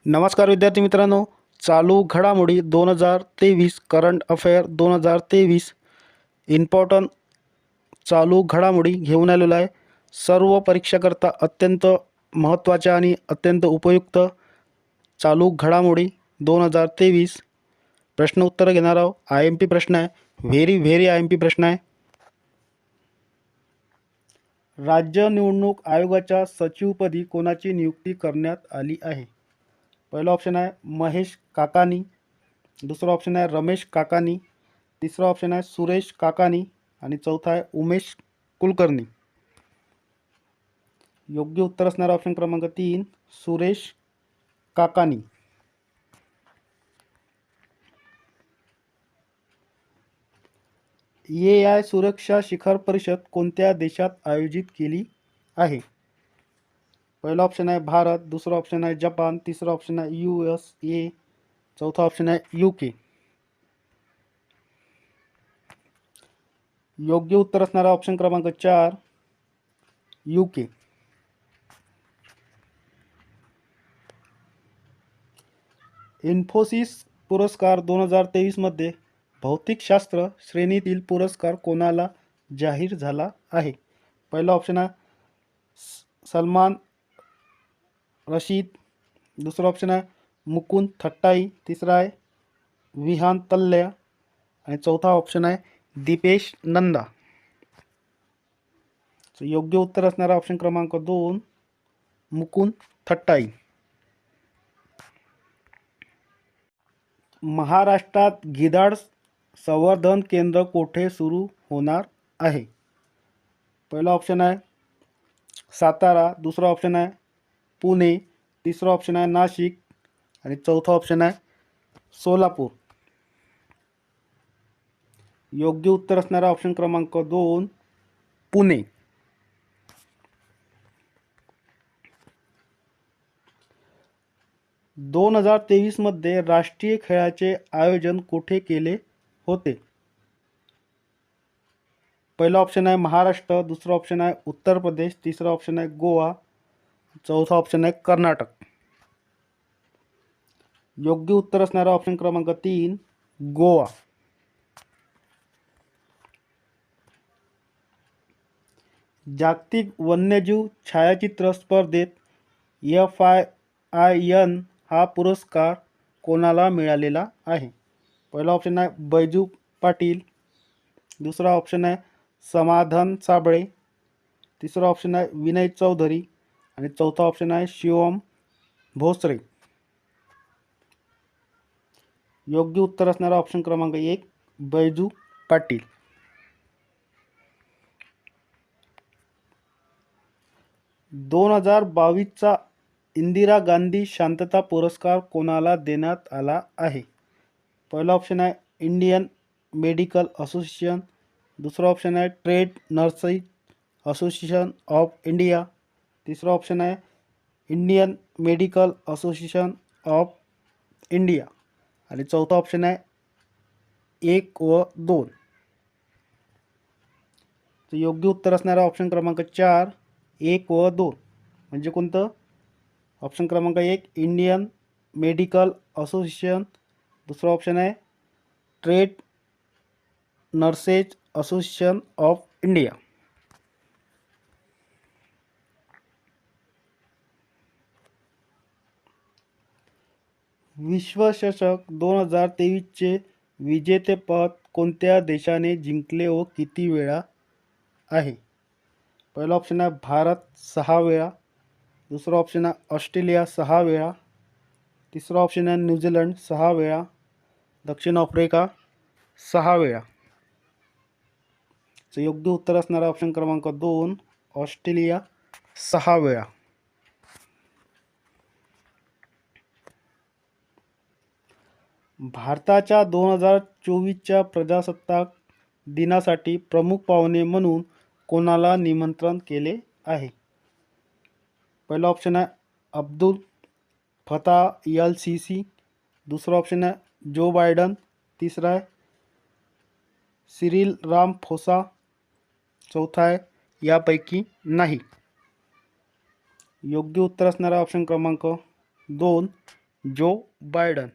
नमस्कार विद्यार्थी मित्रांनो, चालू घडामोडी 2023 करंट अफेअर 2023 इम्पॉर्टंट चालू घडामोडी घेऊन आलेलो आहे. सर्व परीक्षाकरता अत्यंत महत्त्वाच्या आणि अत्यंत उपयुक्त चालू घडामोडी 2023 प्रश्न उत्तर घेणार आहोत. IMP प्रश्न आहे, व्हेरी IMP प्रश्न आहे. राज्य निवडणूक आयोगाच्या सचिवपदी कोणाची नियुक्ती करण्यात आली आहे? पहिला ऑप्शन आहे महेश काकानी, दुसरा ऑप्शन आहे रमेश काकानी, तिसरा ऑप्शन आहे सुरेश काकानी आणि चौथा आहे उमेश कुलकर्णी. योग्य उत्तर असणारा ऑप्शन क्रमांक 3 सुरेश काकानी. AI सुरक्षा शिखर परिषद कोणत्या देशात आयोजित केली आहे? पहिला ऑप्शन आहे भारत, दुसरा ऑप्शन आहे जपान, तिसरा ऑप्शन आहे USA, चौथा ऑप्शन आहे UK. योग्य उत्तर असणारा ऑप्शन क्रमांक 4 UK. इन्फोसिस पुरस्कार 2023 मध्ये भौतिकशास्त्र श्रेणीतील पुरस्कार कोणाला जाहीर झाला आहे? पहिला ऑप्शन आहे सलमान रशीद, दुसरा ऑप्शन आहे मुकुंद थट्टाई, तिसरा आहे विहान तल्ल्या आणि चौथा ऑप्शन आहे दीपेश नंदा. योग्य उत्तर असणारा ऑप्शन क्रमांक 2 मुकुंद थट्टाई. महाराष्ट्रात गिधाड संवर्धन केंद्र कोठे सुरू होणार आहे? पहिला ऑप्शन आहे सातारा, दुसरा ऑप्शन आहे पुणे, तिसरा ऑप्शन आहे नाशिक आणि चौथा ऑप्शन आहे सोलापूर. योग्य उत्तर असणारा ऑप्शन क्रमांक 2 पुणे. दोन 2023 मध्ये राष्ट्रीय खेळाचे आयोजन कुठे केले होते? पहिला ऑप्शन आहे महाराष्ट्र, दुसरा ऑप्शन आहे उत्तर प्रदेश, तिसरा ऑप्शन आहे गोवा, चौथा ऑप्शन आहे कर्नाटक. योग्य उत्तर असणारा ऑप्शन क्रमांक 3 गोवा. जागतिक वन्यजीव छायाचित्र स्पर्धेत FIIN हा पुरस्कार कोणाला मिळालेला आहे? पहिला ऑप्शन आहे बैजू पाटील, दुसरा ऑप्शन आहे समाधान साबळे, तिसरा ऑप्शन आहे विनय चौधरी आणि चौथा ऑप्शन आहे शिवम भोसरे. योग्य उत्तर असणारा ऑप्शन क्रमांक 1 बैजू पाटील. दोन 2022चा इंदिरा गांधी शांतता पुरस्कार कोणाला देण्यात आला आहे? पहिला ऑप्शन आहे इंडियन मेडिकल असोसिएशन, दुसरा ऑप्शन आहे trade nursing association of India, तिसरा ऑप्शन आहे Indian medical association of India आणि चौथा ऑप्शन आहे 1 व 2. तर योग्य उत्तर असणारा ऑप्शन क्रमांक 4 1 व 2 म्हणजे कोणतं? ऑप्शन क्रमांक 1 इंडियन मेडिकल असोसिएशन, दुसरा ऑप्शन आहे trade nurses association of India. विश्वचषक 2023चे विजेतेपद कोणत्या देशाने जिंकले व किती वेळा आहे? पहिला ऑप्शन आहे भारत 6 वेळा, दुसरा ऑप्शन आहे ऑस्ट्रेलिया 6 वेळा, तिसरा ऑप्शन आहे न्यूझीलंड 6 वेळा, दक्षिण आफ्रिका 6 वेळा. योग्य उत्तर असणारा ऑप्शन क्रमांक 2 ऑस्ट्रेलिया 6 वेळा. भारताच्या 2024च्या प्रजासत्ताक दिनासाठी प्रमुख पाहुणे म्हणून कोणाला निमंत्रण केले आहे? पहिला ऑप्शन आहे अब्दुल फताह LCC, दुसरा ऑप्शन आहे जो बायडन, तिसरा आहे सिरिल रामफोसा, चौथा आहे यापैकी नाही. योग्य उत्तर असणारा ऑप्शन क्रमांक 2 जो बायडन.